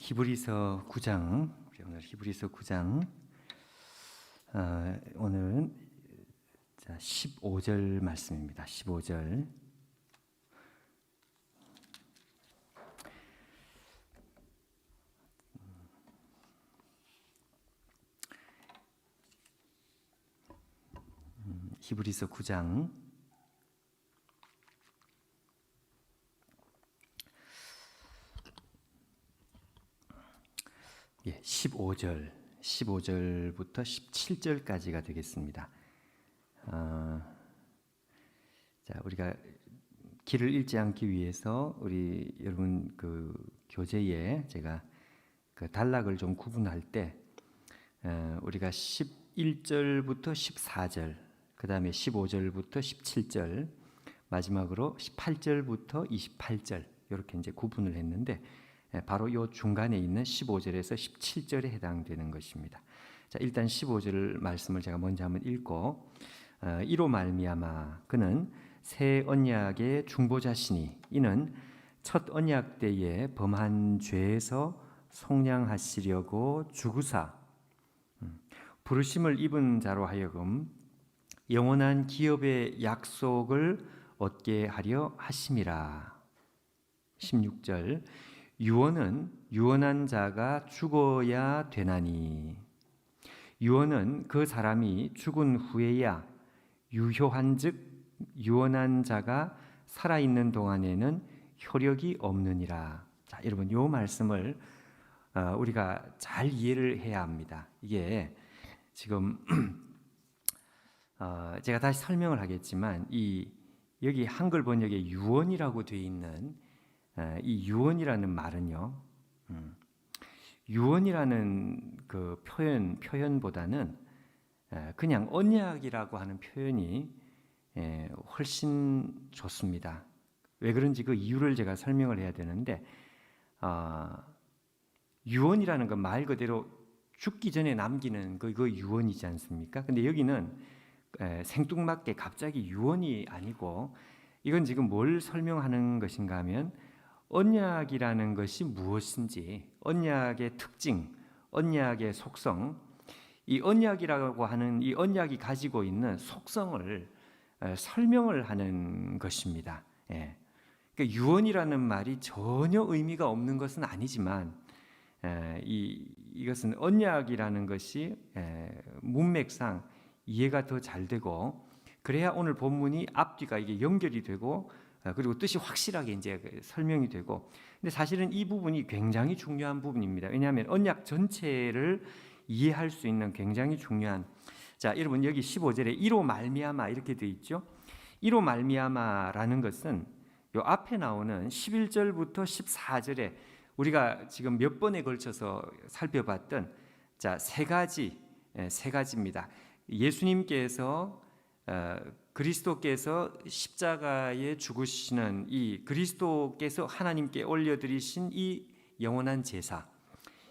히브리서 9장, 우리 오늘 히브리서 9장 오늘은 15절 말씀입니다. 15절. 히브리서 9장 15절부터 17절까지가 되겠습니다. 우리가 길을 잃지 않기 위해서 우리 여러분 그 교재에 제가 그 단락을 좀 구분할 때 우리가 11절부터 14절, 그 다음에 15절부터 17절, 마지막으로 18절부터 28절 이렇게 이제 구분을 했는데 바로 이 중간에 있는 15절에서 17절에 해당되는 것입니다. 자, 일단 15절 말씀을 제가 먼저 한번 읽고 이로 말미암아 그는 새 언약의 중보자시니 이는 첫 언약 때에 범한 죄에서 속량하시려고 죽으사 부르심을 입은 자로 하여금 영원한 기업의 약속을 얻게 하려 하심이라. 16절 유언은 유언한 자가 죽어야 되나니 유언은 그 사람이 죽은 후에야 유효한즉 유언한 자가 살아있는 동안에는 효력이 없느니라. 자, 여러분 이 말씀을 우리가 잘 이해를 해야 합니다. 이게 지금 제가 다시 설명을 하겠지만 여기 한글 번역에 유언이라고 되어 있는 이 유언이라는 말은요, 유언이라는 그 표현보다는 그냥 언약이라고 하는 표현이 훨씬 좋습니다. 왜 그런지 그 이유를 제가 설명을 해야 되는데, 유언이라는 건 말 그대로 죽기 전에 남기는 그 유언이지 않습니까? 근데 여기는 생뚱맞게 갑자기 유언이 아니고 이건 지금 뭘 설명하는 것인가 하면 언약이라는 것이 무엇인지, 언약의 특징, 언약의 속성, 이 언약이라고 하는 이 언약이 가지고 있는 속성을 설명을 하는 것입니다. 그러니까 유언이라는 말이 전혀 의미가 없는 것은 아니지만 이것은 언약이라는 것이 문맥상 이해가 더 잘 되고 그래야 오늘 본문이 앞뒤가 이게 연결이 되고 그리고 뜻이 확실하게 이제 설명이 되고, 근데 사실은 이 부분이 굉장히 중요한 부분입니다. 왜냐하면 언약 전체를 이해할 수 있는 굉장히 중요한. 자, 여러분 여기 15절에 이로 말미암아 이렇게 되어 있죠. 이로 말미암아라는 것은 요 앞에 나오는 11절부터 14절에 우리가 지금 몇 번에 걸쳐서 살펴봤던 세 가지입니다. 예수님께서 그리스도께서 십자가에 죽으시는 이 그리스도께서 하나님께 올려드리신 이 영원한 제사,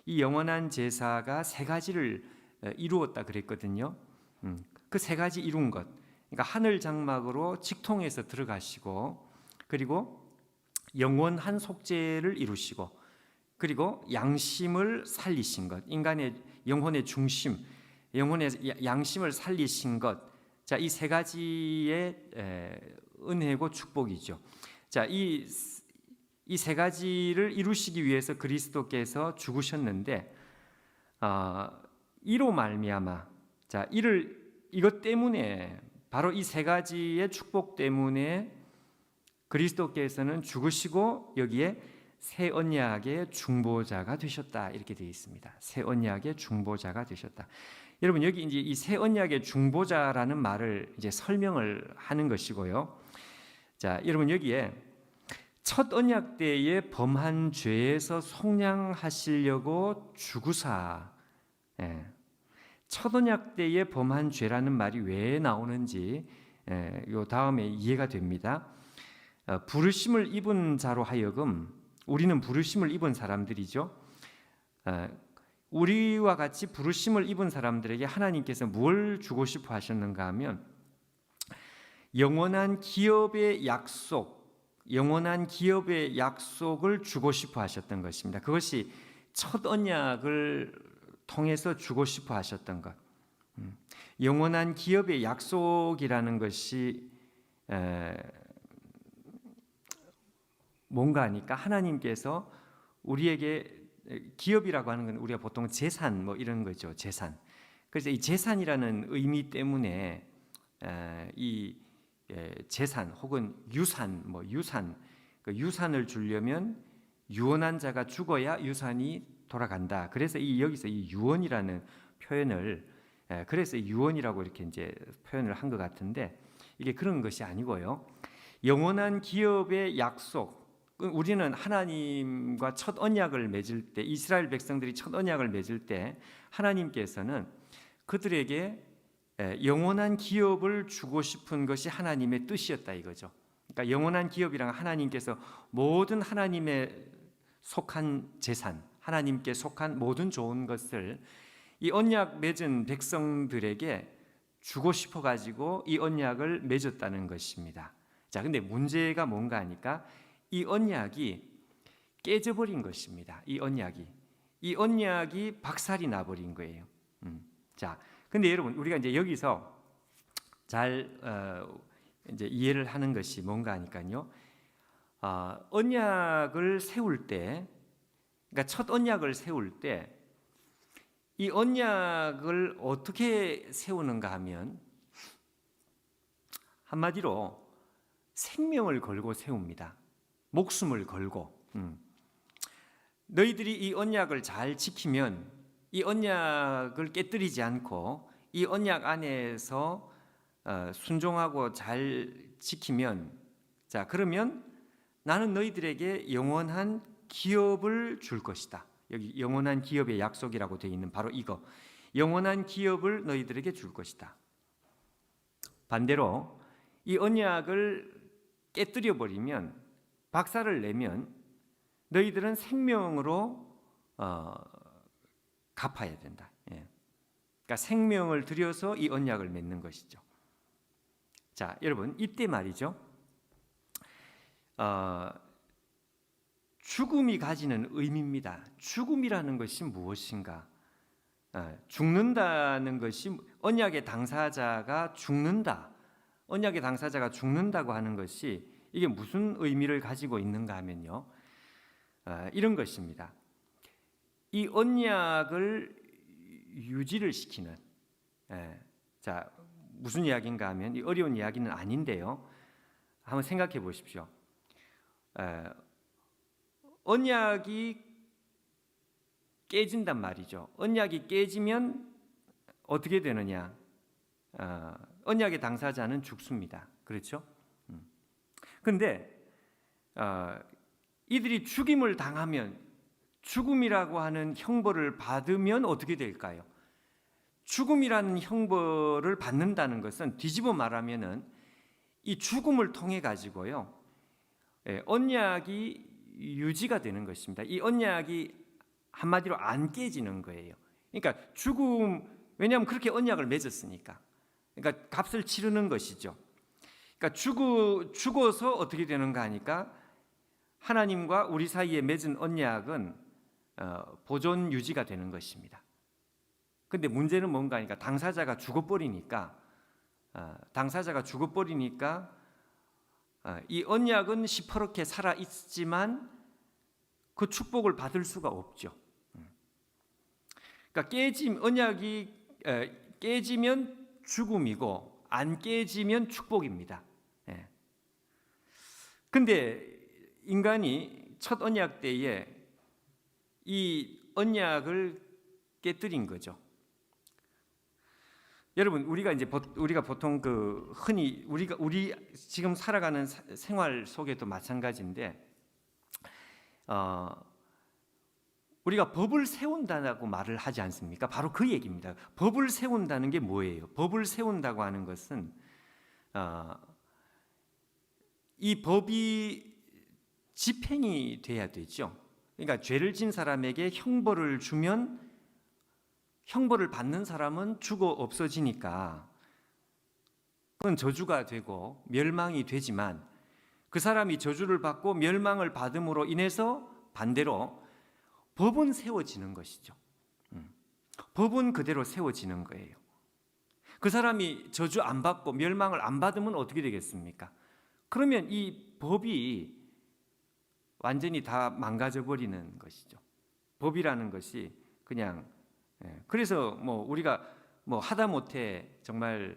이 영원한 제사가 세 가지를 이루었다 그랬거든요. 그 세 가지 이룬 것, 그러니까 하늘 장막으로 직통해서 들어가시고, 그리고 영원한 속죄를 이루시고, 그리고 양심을 살리신 것, 인간의 영혼의 중심, 영혼의 양심을 살리신 것. 자, 이 세 가지의 은혜고 축복이죠. 자, 이 세 가지를 이루시기 위해서 그리스도께서 죽으셨는데, 이로 말미암아, 자, 이것 때문에, 바로 이 세 가지의 축복 때문에 그리스도께서는 죽으시고 여기에 새 언약의 중보자가 되셨다 이렇게 되어 있습니다. 새 언약의 중보자가 되셨다. 여러분 여기 이제 이 새 언약의 중보자라는 말을 이제 설명을 하는 것이고요. 자, 여러분 여기에 첫 언약 때에 범한 죄에서 속량하시려고 죽으사, 첫 언약 때에 범한 죄라는 말이 왜 나오는지 요 다음에 이해가 됩니다. 부르심을 입은 자로 하여금, 우리는 부르심을 입은 사람들이죠. 우리와 같이 부르심을 입은 사람들에게 하나님께서 뭘 주고 싶어 하셨는가 하면 영원한 기업의 약속을 주고 싶어 하셨던 것입니다. 그것이 첫 언약을 통해서 주고 싶어 하셨던 것, 영원한 기업의 약속이라는 것이 뭔가 하니까 하나님께서 우리에게, 기업이라고 하는 건 우리가 보통 재산 뭐 이런 거죠. 재산. 그래서 이 재산이라는 의미 때문에 이 재산 혹은 유산, 뭐 유산, 그 유산을 주려면 유언한 자가 죽어야 유산이 돌아간다. 그래서 여기서 이 유언이라는 표현을, 그래서 유언이라고 이렇게 이제 표현을 한 것 같은데, 이게 그런 것이 아니고요. 영원한 기업의 약속, 우리는 하나님과 첫 언약을 맺을 때, 이스라엘 백성들이 첫 언약을 맺을 때 하나님께서는 그들에게 영원한 기업을 주고 싶은 것이 하나님의 뜻이었다 이거죠. 그러니까 영원한 기업이란 하나님께서 모든 하나님의 속한 재산, 하나님께 속한 모든 좋은 것을 이 언약 맺은 백성들에게 주고 싶어 가지고 이 언약을 맺었다는 것입니다. 자, 근데 문제가 뭔가 하니까 이 언약이 깨져버린 것입니다. 이 언약이 박살이 나버린 거예요. 자, 근데 여러분, 우리가 이제 여기서 잘 이제 이해를 하는 것이 뭔가 하니까요. 언약을 세울 때, 그러니까 첫 언약을 세울 때, 이 언약을 어떻게 세우는가 하면 한마디로 생명을 걸고 세웁니다. 목숨을 걸고. 너희들이 이 언약을 잘 지키면, 이 언약을 깨뜨리지 않고 이 언약 안에서 순종하고 잘 지키면, 자, 그러면 나는 너희들에게 영원한 기업을 줄 것이다. 여기 영원한 기업의 약속이라고 되어 있는 바로 이거, 영원한 기업을 너희들에게 줄 것이다. 반대로 이 언약을 깨뜨려 버리면, 박살을 내면 너희들은 생명으로 갚아야 된다. 그러니까 생명을 들여서 이 언약을 맺는 것이죠. 자, 여러분, 이때 말이죠. 죽음이 가지는 의미입니다. 죽음이라는 것이 무엇인가? 죽는다는 것이, 언약의 당사자가 죽는다. 언약의 당사자가 죽는다고 하는 것이 이게 무슨 의미를 가지고 있는가 하면요. 이런 것입니다. 이 언약을 유지를 시키는, 자, 무슨 이야기인가 하면, 이 어려운 이야기는 아닌데요. 한번 생각해 보십시오. 언약이 깨진단 말이죠. 언약이 깨지면 어떻게 되느냐? 언약의 당사자는 죽습니다. 그렇죠? 그런데 이들이 죽임을 당하면, 죽음이라고 하는 형벌을 받으면 어떻게 될까요? 죽음이라는 형벌을 받는다는 것은 뒤집어 말하면은 이 죽음을 통해 가지고요, 언약이 유지가 되는 것입니다. 이 언약이 한마디로 안 깨지는 거예요. 그러니까 죽음, 왜냐하면 그렇게 언약을 맺었으니까. 그러니까 값을 치르는 것이죠. 그러니까 죽어서 어떻게 되는가 하니까 하나님과 우리 사이에 맺은 언약은 보존 유지가 되는 것입니다. 근데 문제는 뭔가 하니까 당사자가 죽어버리니까 이 언약은 시퍼렇게 살아있지만 그 축복을 받을 수가 없죠. 그러니까 언약이 깨지면 죽음이고 안 깨지면 축복입니다. 근데 인간이 첫 언약 때에 이 언약을 깨뜨린 거죠. 여러분, 우리가 보통 그 흔히 우리 지금 살아가는 생활 속에도 마찬가지인데, 우리가 법을 세운다고 말을 하지 않습니까? 바로 그 얘기입니다. 법을 세운다는 게 뭐예요? 법을 세운다고 하는 것은 이 법이 집행이 돼야 되죠. 그러니까 죄를 진 사람에게 형벌을 주면 형벌을 받는 사람은 죽어 없어지니까 그건 저주가 되고 멸망이 되지만, 그 사람이 저주를 받고 멸망을 받음으로 인해서 반대로 법은 세워지는 것이죠. 법은 그대로 세워지는 거예요. 그 사람이 저주 안 받고 멸망을 안 받으면 어떻게 되겠습니까? 그러면 이 법이 완전히 다 망가져 버리는 것이죠. 법이라는 것이 그냥 그래서 뭐 우리가 뭐 하다못해 정말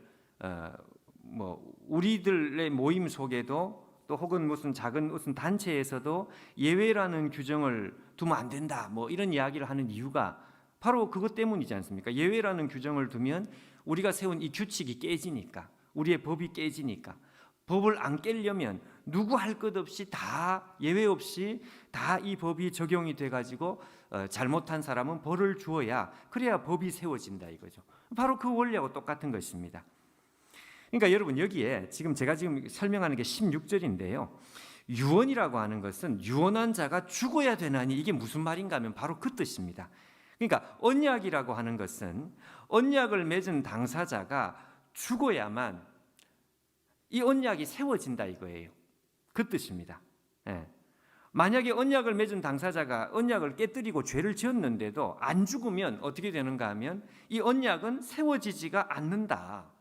뭐 우리들의 모임 속에도 또 혹은 무슨 작은 무슨 단체에서도 예외라는 규정을 두면 안 된다 뭐 이런 이야기를 하는 이유가 바로 그것 때문이지 않습니까? 예외라는 규정을 두면 우리가 세운 이 규칙이 깨지니까, 우리의 법이 깨지니까, 법을 안 깨려면 누구 할 것 없이 다 예외 없이 다 이 법이 적용이 돼가지고 잘못한 사람은 벌을 주어야 그래야 법이 세워진다 이거죠. 바로 그 원리하고 똑같은 것입니다. 그러니까 여러분 여기에 제가 지금 설명하는 게 16절인데요. 유언이라고 하는 것은 유언한 자가 죽어야 되나니 이게 무슨 말인가 하면 바로 그 뜻입니다. 그러니까 언약이라고 하는 것은 언약을 맺은 당사자가 죽어야만 이 언약이 세워진다 이거예요. 그 뜻입니다. 만약에 언약을 맺은 당사자가 언약을 깨뜨리고 죄를 지었는데도 안 죽으면 어떻게 되는가 하면 이 언약은 세워지지가 않는다.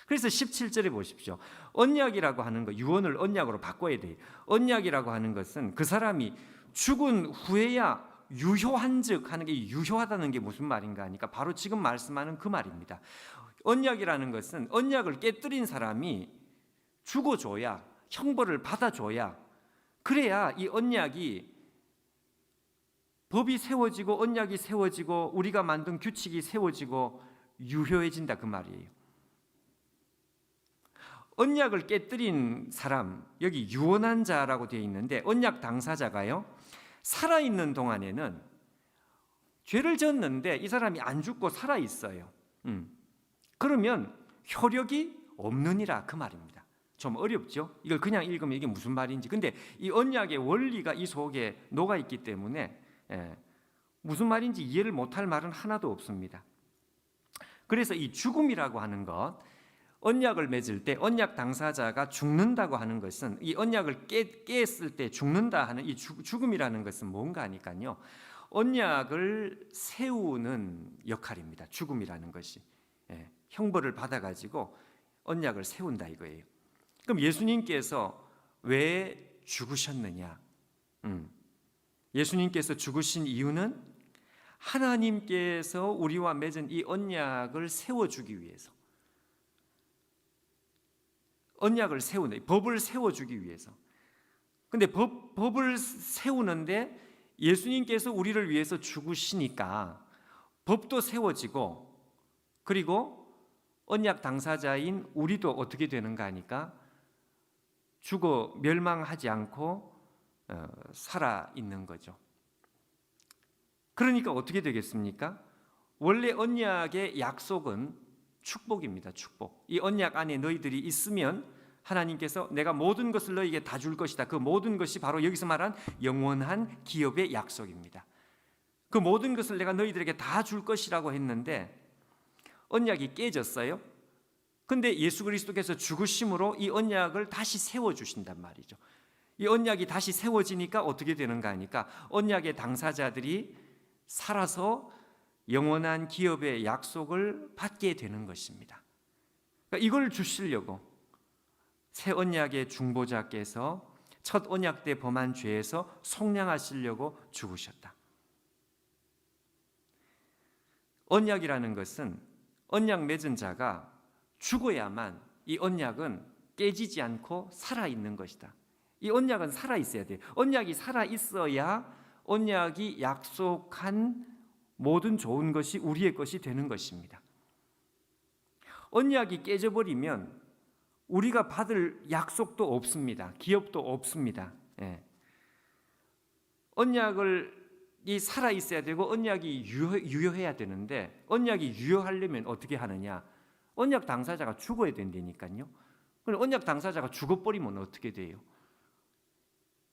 그래서 17절에 보십시오. 언약이라고 하는 거, 유언을 언약으로 바꿔야 돼요. 언약이라고 하는 것은 그 사람이 죽은 후에야 유효한즉 하는 게, 유효하다는 게 무슨 말인가 하니까 바로 지금 말씀하는 그 말입니다. 언약이라는 것은 언약을 깨뜨린 사람이 죽어줘야, 형벌을 받아줘야, 그래야 이 언약이, 법이 세워지고 언약이 세워지고 우리가 만든 규칙이 세워지고 유효해진다 그 말이에요. 언약을 깨뜨린 사람, 여기 유언한 자라고 되어 있는데 언약 당사자가요, 살아있는 동안에는 죄를 졌는데 이 사람이 안 죽고 살아있어요. 그러면 효력이 없느니라 그 말입니다. 좀 어렵죠? 이걸 그냥 읽으면 이게 무슨 말인지. 근데 이 언약의 원리가 이 속에 녹아있기 때문에 무슨 말인지 이해를 못할 말은 하나도 없습니다. 그래서 이 죽음이라고 하는 것, 언약을 맺을 때 언약 당사자가 죽는다고 하는 것은, 이 언약을 깼을 때 죽는다 하는 이 죽음이라는 것은 뭔가 하니까요, 언약을 세우는 역할입니다. 죽음이라는 것이 형벌을 받아가지고 언약을 세운다 이거예요. 그럼 예수님께서 왜 죽으셨느냐? 예수님께서 죽으신 이유는 하나님께서 우리와 맺은 이 언약을 세워주기 위해서, 언약을 세우는, 법을 세워주기 위해서. 근데 법을 세우는데 예수님께서 우리를 위해서 죽으시니까 법도 세워지고, 그리고 언약 당사자인 우리도 어떻게 되는가 하니까 죽어 멸망하지 않고 살아 있는 거죠. 그러니까 어떻게 되겠습니까? 원래 언약의 약속은 축복입니다. 축복. 이 언약 안에 너희들이 있으면 하나님께서 내가 모든 것을 너희에게 다 줄 것이다. 그 모든 것이 바로 여기서 말한 영원한 기업의 약속입니다. 그 모든 것을 내가 너희들에게 다 줄 것이라고 했는데 언약이 깨졌어요. 근데 예수 그리스도께서 죽으심으로 이 언약을 다시 세워주신단 말이죠. 이 언약이 다시 세워지니까 어떻게 되는가 하니까 언약의 당사자들이 살아서 영원한 기업의 약속을 받게 되는 것입니다. 그러니까 이걸 주시려고 새 언약의 중보자께서 첫 언약 때 범한 죄에서 속량하시려고 죽으셨다. 언약이라는 것은 언약 맺은 자가 죽어야만 이 언약은 깨지지 않고 살아있는 것이다. 이 언약은 살아있어야 돼요. 언약이 살아있어야 언약이 약속한 모든 좋은 것이 우리의 것이 되는 것입니다. 언약이 깨져버리면 우리가 받을 약속도 없습니다. 기업도 없습니다. 언약이 살아있어야 되고 언약이 유효해야 되는데 언약이 유효하려면 어떻게 하느냐? 언약 당사자가 죽어야 된다니까요. 그럼 언약 당사자가 죽어버리면 어떻게 돼요?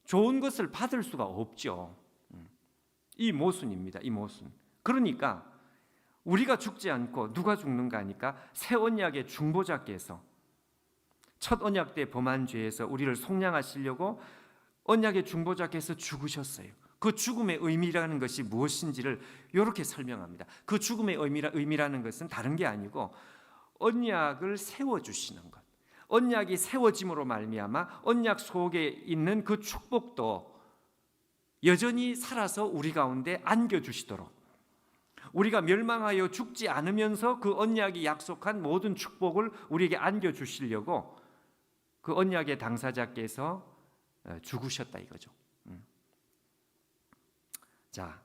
좋은 것을 받을 수가 없죠. 이 모순입니다. 이 모순. 그러니까 우리가 죽지 않고 누가 죽는가 하니까 새 언약의 중보자께서 첫 언약 때 범한 죄에서 우리를 속량하시려고 언약의 중보자께서 죽으셨어요. 그 죽음의 의미라는 것이 무엇인지를 이렇게 설명합니다. 그 죽음의 의미라는 것은 다른 게 아니고 언약을 세워주시는 것, 언약이 세워짐으로 말미암아 언약 속에 있는 그 축복도 여전히 살아서 우리 가운데 안겨주시도록, 우리가 멸망하여 죽지 않으면서 그 언약이 약속한 모든 축복을 우리에게 안겨주시려고 그 언약의 당사자께서 죽으셨다 이거죠. 자,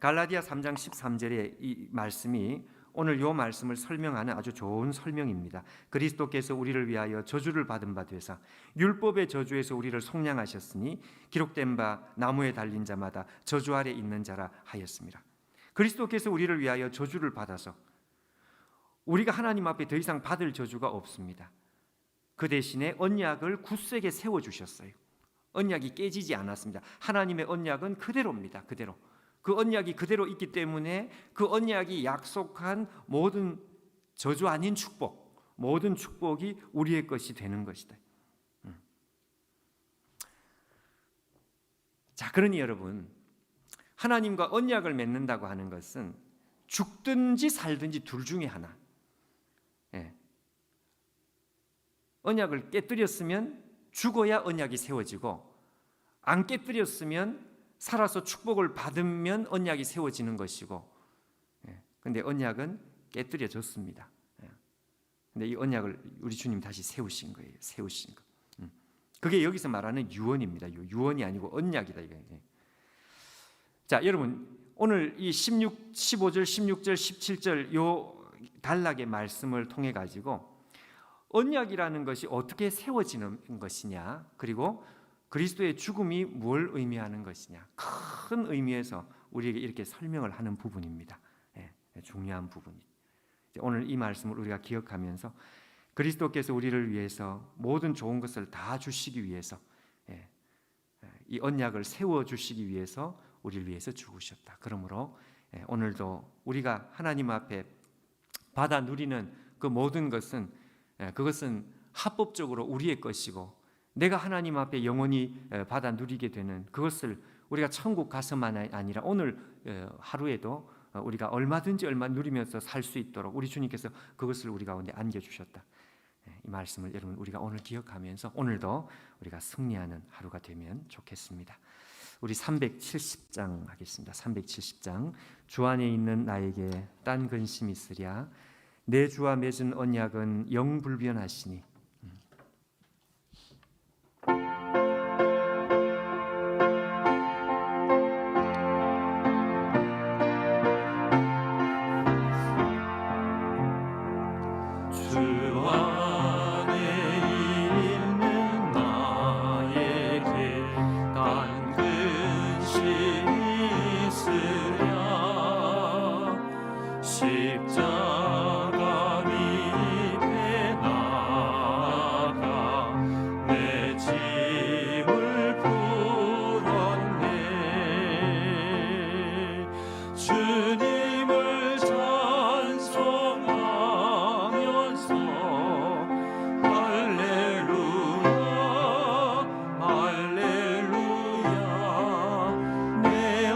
갈라디아 3장 13절의 이 말씀이 오늘 이 말씀을 설명하는 아주 좋은 설명입니다. 그리스도께서 우리를 위하여 저주를 받은 바 되사 율법의 저주에서 우리를 속량하셨으니 기록된 바 나무에 달린 자마다 저주 아래 있는 자라 하였습니다. 그리스도께서 우리를 위하여 저주를 받아서 우리가 하나님 앞에 더 이상 받을 저주가 없습니다. 그 대신에 언약을 굳세게 세워주셨어요. 언약이 깨지지 않았습니다. 하나님의 언약은 그대로입니다. 그대로. 그 언약이 그대로 있기 때문에 그 언약이 약속한 모든 저주 아닌 축복, 모든 축복이 우리의 것이 되는 것이다. 자, 그러니 여러분, 하나님과 언약을 맺는다고 하는 것은 죽든지 살든지 둘 중에 하나. 언약을 깨뜨렸으면 죽어야 언약이 세워지고, 안 깨뜨렸으면 살아서 축복을 받으면 언약이 세워지는 것이고, 근데 언약은 깨뜨려졌습니다. 근데 이 언약을 우리 주님 다시 세우신 거예요. 세우신 거. 그게 여기서 말하는 유언입니다. 유언이 아니고 언약이다 이거. 자, 여러분, 오늘 이 15절, 16절, 17절 요 단락의 말씀을 통해 가지고 언약이라는 것이 어떻게 세워지는 것이냐, 그리고 그리스도의 죽음이 뭘 의미하는 것이냐, 큰 의미에서 우리에게 이렇게 설명을 하는 부분입니다. 중요한 부분이. 오늘 이 말씀을 우리가 기억하면서 그리스도께서 우리를 위해서 모든 좋은 것을 다 주시기 위해서, 이 언약을 세워주시기 위해서 우리를 위해서 죽으셨다. 그러므로 오늘도 우리가 하나님 앞에 받아 누리는 그 모든 것은, 그것은 합법적으로 우리의 것이고, 내가 하나님 앞에 영원히 받아 누리게 되는 그것을 우리가 천국 가서만 아니라 오늘 하루에도 우리가 얼마든지 누리면서 살 수 있도록 우리 주님께서 그것을 우리 가운데 안겨주셨다. 이 말씀을 여러분 우리가 오늘 기억하면서 오늘도 우리가 승리하는 하루가 되면 좋겠습니다. 우리 370장 하겠습니다. 370장. 주 안에 있는 나에게 딴 근심이 있으랴 내 주와 맺은 언약은 영불변하시니. 내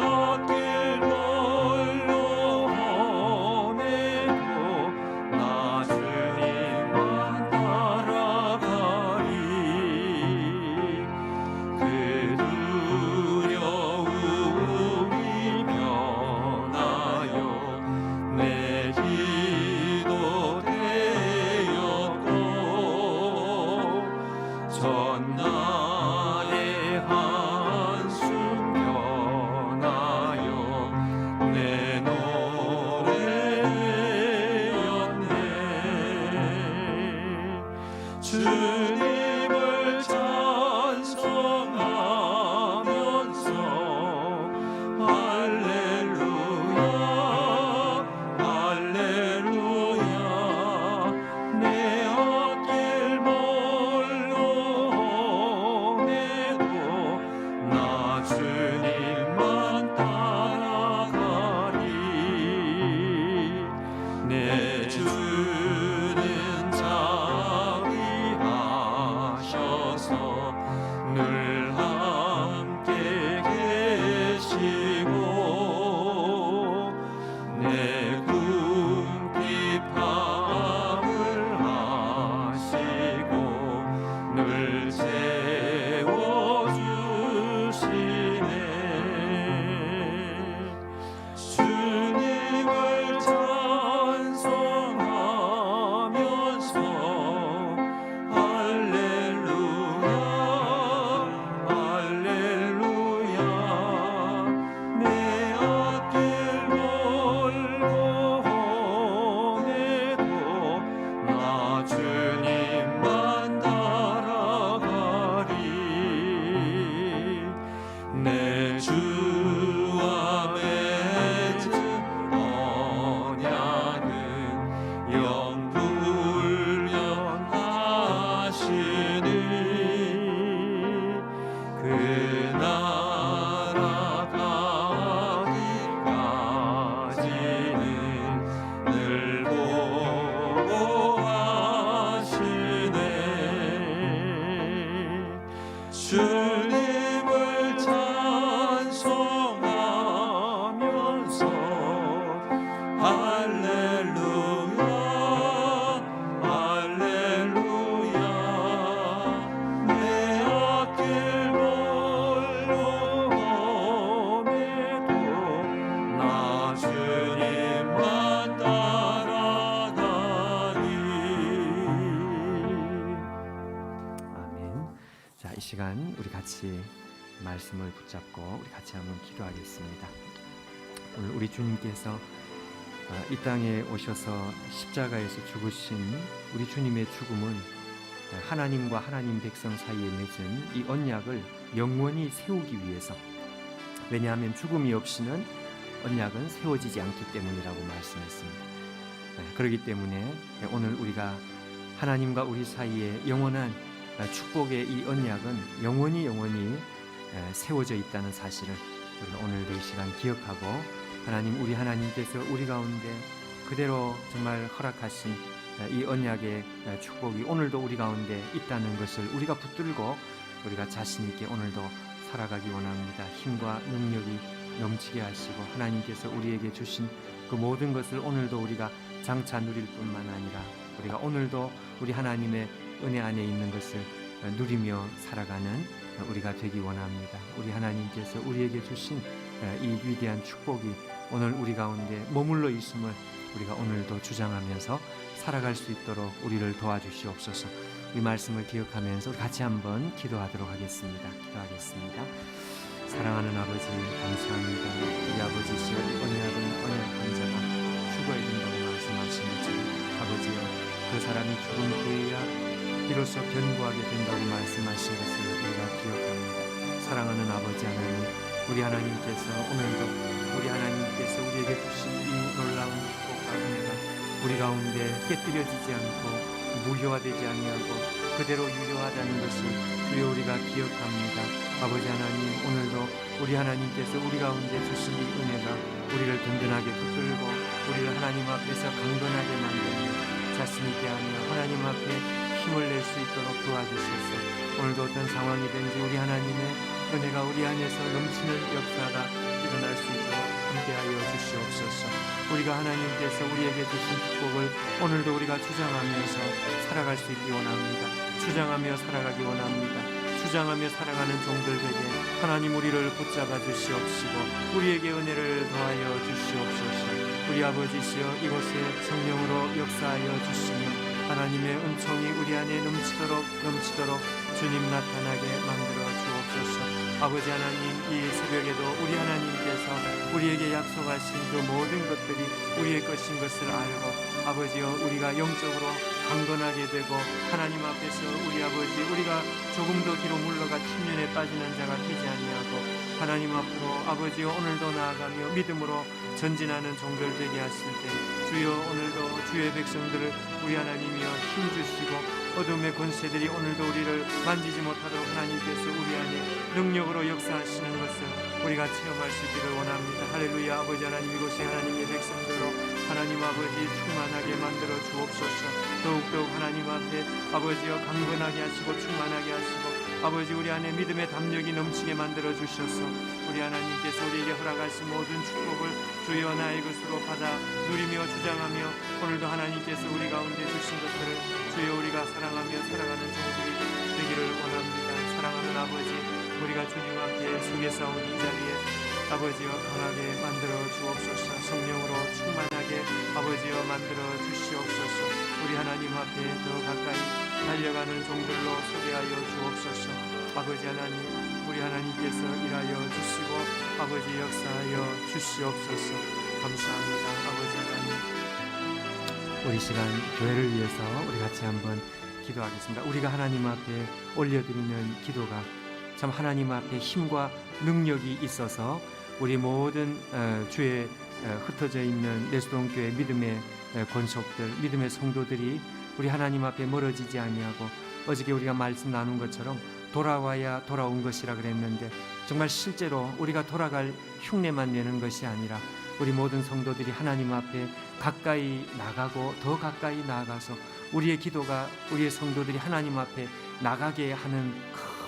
같이 말씀을 붙잡고 우리 같이 한번 기도하겠습니다. 오늘 우리 주님께서 이 땅에 오셔서 십자가에서 죽으신 우리 주님의 죽음은 하나님과 하나님 백성 사이에 맺은 이 언약을 영원히 세우기 위해서, 왜냐하면 죽음이 없이는 언약은 세워지지 않기 때문이라고 말씀했습니다. 그렇기 때문에 오늘 우리가 하나님과 우리 사이에 영원한 축복의 이 언약은 영원히 세워져 있다는 사실을 우리가 오늘도 이 시간 기억하고, 하나님, 우리 하나님께서 우리 가운데 그대로 정말 허락하신 이 언약의 축복이 오늘도 우리 가운데 있다는 것을 우리가 붙들고 우리가 자신 있게 오늘도 살아가기 원합니다. 힘과 능력이 넘치게 하시고 하나님께서 우리에게 주신 그 모든 것을 오늘도 우리가 장차 누릴 뿐만 아니라 우리가 오늘도 우리 하나님의 은혜 안에 있는 것을 누리며 살아가는 우리가 되기 원합니다. 우리 하나님께서 우리에게 주신 이 위대한 축복이 오늘 우리 가운데 머물러 있음을 우리가 오늘도 주장하면서 살아갈 수 있도록 우리를 도와주시옵소서. 이 말씀을 기억하면서 같이 한번 기도하도록 하겠습니다. 기도하겠습니다. 사랑하는 아버지, 감사합니다. 우리 아버지시여, 이 언약은 언약한 자가 죽어야 된다고 말씀하시는지, 아버지여, 그 사람이 죽은 후에야 비로소 견고하게 된다고 말씀하신 것을 우리가 기억합니다. 사랑하는 아버지 하나님, 우리 하나님께서 오늘도 우리 하나님께서 우리에게 주신 이 놀라운 축복과 은혜가 우리 가운데 깨뜨려지지 않고 무효화되지 아니하고 그대로 유효하다는 것을 주여 우리가 기억합니다. 아버지 하나님, 오늘도 우리 하나님께서 우리 가운데 주신 이 은혜가 우리를 든든하게 붙들고 우리를 하나님 앞에서 강건하게 만들며 자신 있게 하며 하나님 앞에 힘을 낼 수 있도록 도와주셔서 오늘도 어떤 상황이든지 우리 하나님의 은혜가 우리 안에서 넘치는 역사가 일어날 수 있도록 함께하여 주시옵소서. 우리가 하나님께서 우리에게 주신 축복을 오늘도 우리가 주장하면서 살아갈 수 있기 원합니다. 주장하며 살아가기 원합니다. 주장하며 살아가는 종들 되게 하나님 우리를 붙잡아 주시옵시고 우리에게 은혜를 더하여 주시옵소서. 우리 아버지시여, 이곳에 성령으로 역사하여 주시며 하나님의 은총이 우리 안에 넘치도록 주님 나타나게 만들어 주옵소서. 아버지 하나님, 이 새벽에도 우리 하나님께서 우리에게 약속하신 그 모든 것들이 우리의 것인 것을 알고 아버지여, 우리가 영적으로 강건하게 되고 하나님 앞에서 우리 아버지, 우리가 조금 더 뒤로 물러가 침륜에 빠지는 자가 되지 아니하고 하나님 앞으로 아버지여 오늘도 나아가며 믿음으로 전진하는 종들 되게 하실 때 주여, 오늘도 주의 백성들을 우리 하나님이여 힘주시고 어둠의 권세들이 오늘도 우리를 만지지 못하도록 하나님께서 우리 안에 능력으로 역사하시는 것을 우리가 체험할 수 있기를 원합니다. 할렐루야. 아버지 하나님, 이곳에 하나님의 백성들로 하나님 아버지 충만하게 만들어 주옵소서. 더욱더욱 하나님 앞에 아버지여 강건하게 하시고 충만하게 하시고 아버지, 우리 안에 믿음의 담력이 넘치게 만들어 주셔서 우리 하나님께서 우리에게 허락하신 모든 축복을 주여 나의 것으로 받아 누리며 주장하며 오늘도 하나님께서 우리 가운데 주신 것들을 주여 우리가 사랑하며 살아가는 종들이 되기를 원합니다. 사랑하는 아버지, 우리가 주님 앞에 속에 싸운 이 자리에 아버지여 강하게 만들어 주옵소서. 성령으로 충만하게 아버지여 만들어 주시옵소서. 우리 하나님 앞에 더 가까이 달려가는 종들로 소개하여 주옵소서. 아버지 하나님, 우리 하나님께서 일하여 주시고 아버지 역사하여 주시옵소서. 감사합니다. 아버지 하나님, 우리 시간 교회를 위해서 우리 같이 한번 기도하겠습니다. 우리가 하나님 앞에 올려드리는 기도가 참 하나님 앞에 힘과 능력이 있어서 우리 모든 주에 흩어져 있는 레스동교회 믿음의 권속들, 믿음의 성도들이 우리 하나님 앞에 멀어지지 아니하고 어저께 우리가 말씀 나눈 것처럼 돌아와야 돌아온 것이라 그랬는데 정말 실제로 우리가 돌아갈 흉내만 내는 것이 아니라 우리 모든 성도들이 하나님 앞에 가까이 나가고 더 가까이 나아가서 우리의 기도가 우리의 성도들이 하나님 앞에 나가게 하는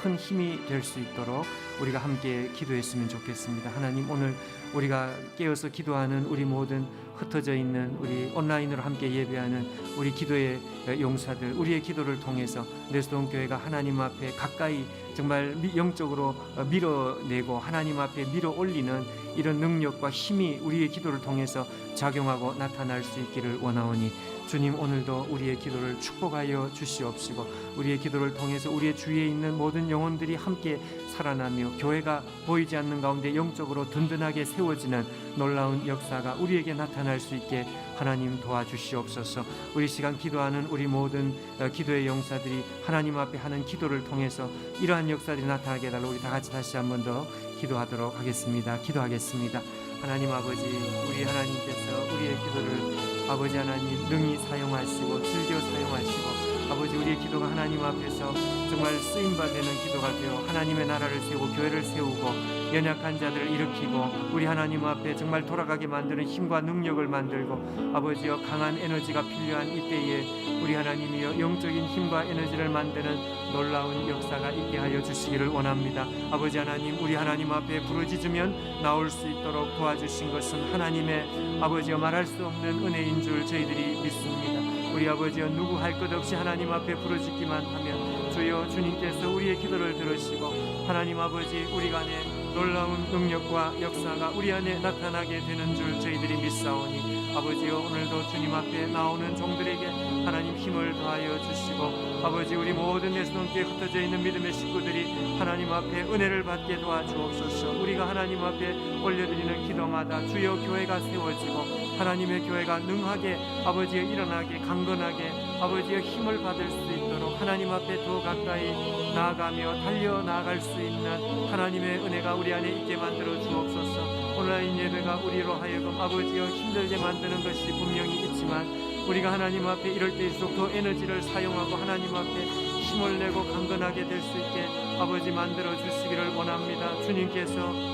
큰 힘이 될 수 있도록 우리가 함께 기도했으면 좋겠습니다. 하나님, 오늘 우리가 깨어서 기도하는 우리 모든 흩어져 있는 우리 온라인으로 함께 예배하는 우리 기도의 용사들, 우리의 기도를 통해서 레스동교회가 하나님 앞에 가까이 정말 영적으로 밀어내고 하나님 앞에 밀어 올리는 이런 능력과 힘이 우리의 기도를 통해서 작용하고 나타날 수 있기를 원하오니 주님, 오늘도 우리의 기도를 축복하여 주시옵시고 우리의 기도를 통해서 우리의 주위에 있는 모든 영혼들이 함께 살아나며 교회가 보이지 않는 가운데 영적으로 든든하게 세워지는 놀라운 역사가 우리에게 나타날 수 있게 하나님 도와주시옵소서. 우리 시간 기도하는 우리 모든 기도의 용사들이 하나님 앞에 하는 기도를 통해서 이러한 역사들이 나타나게 해달라고 우리 다 같이 다시 한 번 더 기도하도록 하겠습니다. 기도하겠습니다. 하나님 아버지, 우리 하나님께서 우리의 기도를 아버지 하나님 능히 사용하시고 즐겨 사용하시고 아버지 우리의 기도가 하나님 앞에서 정말 쓰임받는 기도가 되어 하나님의 나라를 세우고 교회를 세우고 연약한 자들을 일으키고 우리 하나님 앞에 정말 돌아가게 만드는 힘과 능력을 만들고 아버지여 강한 에너지가 필요한 이때에 우리 하나님이여 영적인 힘과 에너지를 만드는 놀라운 역사가 있게 하여 주시기를 원합니다. 아버지 하나님, 우리 하나님 앞에 부르짖으면 나올 수 있도록 도와주신 것은 하나님의 아버지여 말할 수 없는 은혜인 줄 저희들이 믿습니다. 우리 아버지여 누구 할 것 없이 하나님 앞에 부르짖기만 하면 주여 주님께서 우리의 기도를 들으시고 하나님 아버지 우리 안에 놀라운 능력과 역사가 우리 안에 나타나게 되는 줄 저희들이 믿사오니 아버지여 오늘도 주님 앞에 나오는 종들에게 하나님 힘을 더하여 주시고 아버지 우리 모든 내수동교에 흩어져 있는 믿음의 식구들이 하나님 앞에 은혜를 받게 도와주옵소서. 우리가 하나님 앞에 올려드리는 기도마다 주여 교회가 세워지고 하나님의 교회가 능하게 아버지여 일어나게 강건하게 아버지여 힘을 받을 수 있도록 하나님 앞에 더 가까이 나아가며 달려나갈 수 있는 하나님의 은혜가 우리 안에 있게 만들어 주옵소서. 온라인 예배가 우리로 하여금 아버지여 힘들게 만드는 것이 분명히 있지만 우리가 하나님 앞에 이럴 때일수록 더 에너지를 사용하고 하나님 앞에 힘을 내고 강건하게 될 수 있게 아버지 만들어 주시기를 원합니다. 주님께서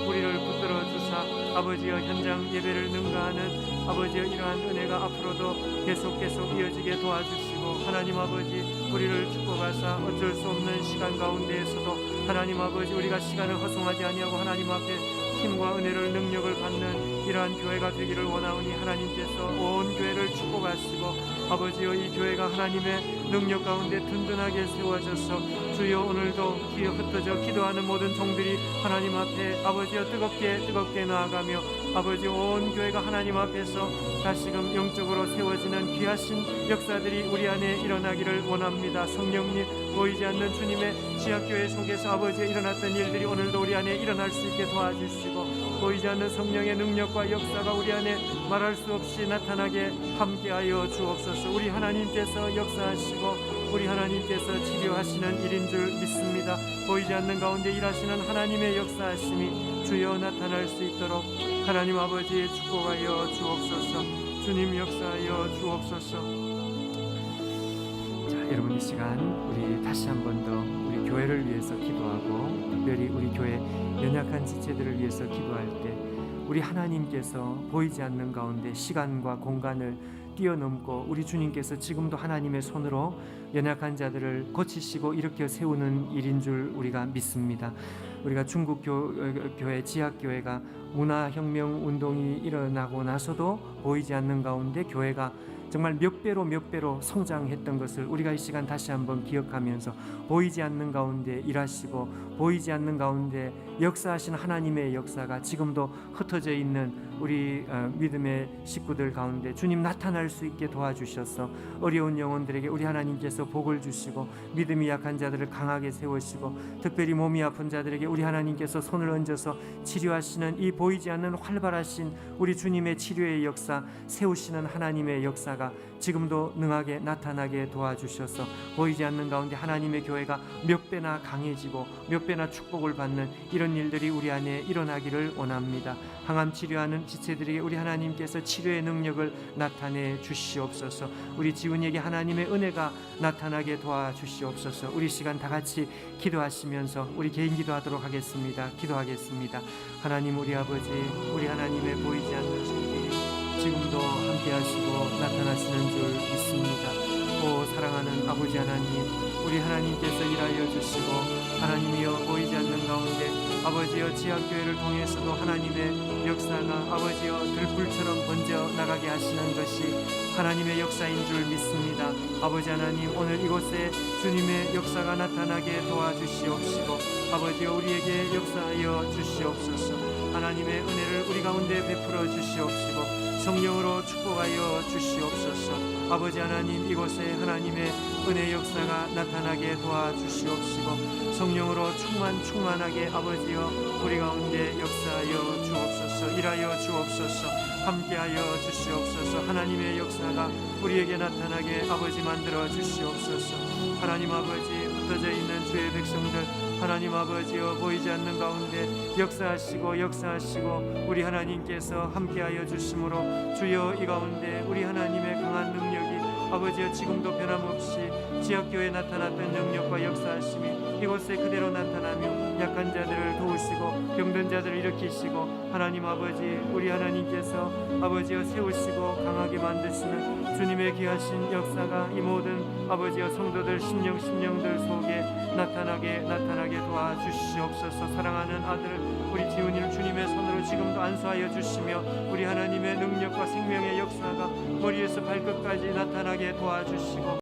우리를 붙들어 주사 아버지여 현장 예배를 능가하는 아버지여 이러한 은혜가 앞으로도 계속 이어지게 도와주시고 하나님 아버지 우리를 축복하사 어쩔 수 없는 시간 가운데에서도 하나님 아버지 우리가 시간을 허송하지 아니하고 하나님 앞에 힘과 은혜를 능력을 받는 이러한 교회가 되기를 원하오니 하나님께서 온 교회를 축복하시고 아버지여 이 교회가 하나님의 능력 가운데 든든하게 세워져서 주여 오늘도 흩어져 기도하는 모든 종들이 하나님 앞에 아버지여 뜨겁게 나아가며 아버지 온 교회가 하나님 앞에서 다시금 영적으로 세워지는 귀하신 역사들이 우리 안에 일어나기를 원합니다. 성령님 보이지 않는 주님의 지하교회 속에서 아버지여 일어났던 일들이 오늘도 우리 안에 일어날 수 있게 도와주시고 보이지 않는 성령의 능력과 역사가 우리 안에 말할 수 없이 나타나게 함께하여 주옵소서. 우리 하나님께서 역사하시고 우리 하나님께서 치료하시는 일인 줄 믿습니다. 보이지 않는 가운데 일하시는 하나님의 역사하심이 주여 나타날 수 있도록 하나님 아버지 축복하여 주옵소서. 주님 역사하여 주옵소서. 자, 여러분 이 시간 우리 다시 한 번 더 우리 교회를 위해서 기도하고 특별히 우리 교회 연약한 지체들을 위해서 기도할 때 우리 하나님께서 보이지 않는 가운데 시간과 공간을 뛰어넘고 우리 주님께서 지금도 하나님의 손으로 연약한 자들을 고치시고 일으켜 세우는 일인 줄 우리가 믿습니다. 우리가 중국 교회 지하교회가 문화혁명 운동이 일어나고 나서도 보이지 않는 가운데 교회가 정말 몇 배로 성장했던 것을 우리가 이 시간 다시 한번 기억하면서 보이지 않는 가운데 일하시고 보이지 않는 가운데 역사하신 하나님의 역사가 지금도 흩어져 있는 우리 믿음의 식구들 가운데 주님 나타날 수 있게 도와주셔서 어려운 영혼들에게 우리 하나님께서 복을 주시고 믿음이 약한 자들을 강하게 세우시고 특별히 몸이 아픈 자들에게 우리 하나님께서 손을 얹어서 치료하시는 이 보이지 않는 활발하신 우리 주님의 치료의 역사 세우시는 하나님의 역사가 지금도 능하게 나타나게 도와주셔서 보이지 않는 가운데 하나님의 교회가 몇 배나 강해지고 몇 배나 축복을 받는 이런 일들이 우리 안에 일어나기를 원합니다. 항암 치료하는 지체들에게 우리 하나님께서 치료의 능력을 나타내 주시옵소서. 우리 지훈에게 하나님의 은혜가 나타나게 도와주시옵소서. 우리 시간 다 같이 기도하시면서 우리 개인 기도하도록 하겠습니다. 기도하겠습니다. 하나님 우리 아버지 우리 하나님의 보이지 않는 손길이 지금도 함께 하시고 나타나시는 줄 믿습니다. 오 사랑하는 아버지 하나님 우리 하나님께서 일하여 주시고 하나님이여 보이지 않는 가운데 아버지여 지하교회를 통해서도 하나님의 역사가 아버지여 들불처럼 번져 나가게 하시는 것이 하나님의 역사인 줄 믿습니다. 아버지 하나님 오늘 이곳에 주님의 역사가 나타나게 도와주시옵시고 아버지여 우리에게 역사하여 주시옵소서. 하나님의 은혜를 우리 가운데 베풀어 주시옵시고 성령으로 축복하여 주시옵소서. 아버지 하나님, 이곳에 하나님의 은혜 역사가 나타나게 도와주시옵시고 성령으로 충만하게 아버지여 우리 가운데 역사하여 주옵소서. 일하여 주옵소서. 함께하여 주시옵소서. 하나님의 역사가 우리에게 나타나게 아버지 만들어 주시옵소서. 하나님 아버지, 흩어져 있는 주의 백성들 하나님 아버지여 보이지 않는 가운데 역사하시고 우리 하나님께서 함께하여 주심으로 주여 이 가운데 우리 하나님의 강한 능력이 아버지여 지금도 변함없이 지역교회에 나타났던 능력과 역사하심이 이곳에 그대로 나타나며 약한 자들을 도우시고 병든 자들을 일으키시고 하나님 아버지 우리 하나님께서 아버지여 세우시고 강하게 만드시는 주님의 귀하신 역사가 이 모든 아버지여 성도들 심령들 속에 나타나게 도와주시옵소서. 사랑하는 아들 우리 지훈이를 주님의 손으로 지금도 안수하여 주시며 우리 하나님의 능력과 생명의 역사가 머리에서 발끝까지 나타나게 도와주시고